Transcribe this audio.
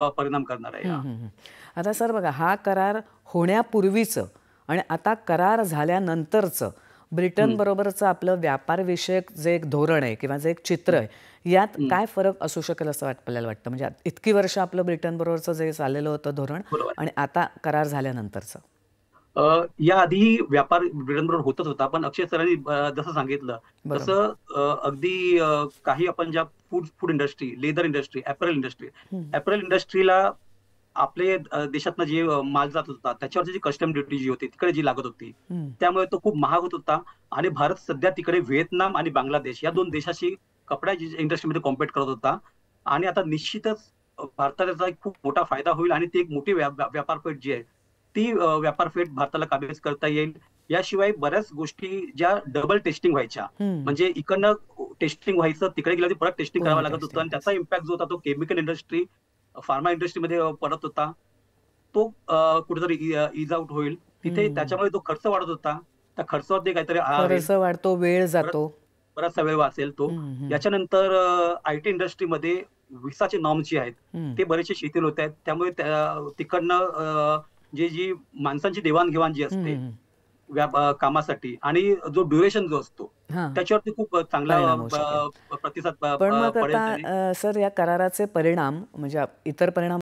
परिणाम करणार आहे हं, हं, हं. आता सर बघा, हा करार होण्यापूर्वीचं आणि आता करार झाल्यानंतरचं हं, ब्रिटनबरोबरचं आपलं व्यापारविषयक जे एक धोरण आहे किंवा जे एक चित्र हं, आहे, यात हं. काय फरक असू शकेल असं आपल्याला वाटतं? म्हणजे इतकी वर्ष आपलं ब्रिटनबरोबरचं जे चाललेलं होतं धोरण बरोबर आहे. आणि आता करार झाल्यानंतरचं? याआधी व्यापार ब्रिटनबरोबर होतच होता. पण अक्षय सरांनी जसं सांगितलं बरोबर. तसं अगदी काही आपण ज्या food food industry, leather industry, हं, अपॅरल इंडस्ट्रीला आपले देशातनं जे माल जात होता, त्याच्यावरची जी कस्टम ड्युटी जी होती, तिकडे जी लागत होती. हं, त्यामुळे तो खूप महाग होत होता आणि भारत सध्या तिकडे व्हिएतनाम आणि बांगलादेश या 2 देशाशी कपडा इंडस्ट्रीमध्ये कॉम्पीट करत होता आणि आता निश्चितच भारताला त्याचा एक खूप मोठा फायदा होईल आणि ती एक मोठी व्यापारपेठ जी आहे, ती व्यापारपेठ भारताला काबीज करता येईल. याशिवाय बऱ्याच गोष्टी ज्या डबल टेस्टिंग व्हायच्या, हं. म्हणजे इकडनं टेस्टिंग व्हायचं, तिकडे गेल्यावर परत टेस्टिंग करावं पुन्हा लागत होतं टेस्टिंग आणि त्याचा करायचं. इम्पॅक्ट जो होता तो केमिकल इंडस्ट्री, फार्मा इंडस्ट्रीमध्ये पडत होता. तो कुठेतरी ईज आउट होईल. तिथे हं. त्याच्यामुळे जो खर्च वाढत होता, त्या खर्चावरती काहीतरी आळा होईल. खर्च वाढतो, वेळ परत जातो. बराचसा वेळ वाचेल तो. हं, हं, याच्यानंतर आय-टी इंडस्ट्रीमध्ये व्हिसाचे नॉर्म्स जे आहेत, हं. ते बरेचसे शिथिल होत आहेत. त्यामुळे तिकडनं जी माणसांची देवाण-घेवाण जी हं, असते हं, हं. कामासाठी आणि जो ड्युरेशन जो असतो, हां, त्याच्यावरती खूप चांगला परिणाम होऊ शकेल. प्रतिसाद पण मग पडेल आता त्याने. सर या कराराचे परिणाम म्हणजे इतर परिणाम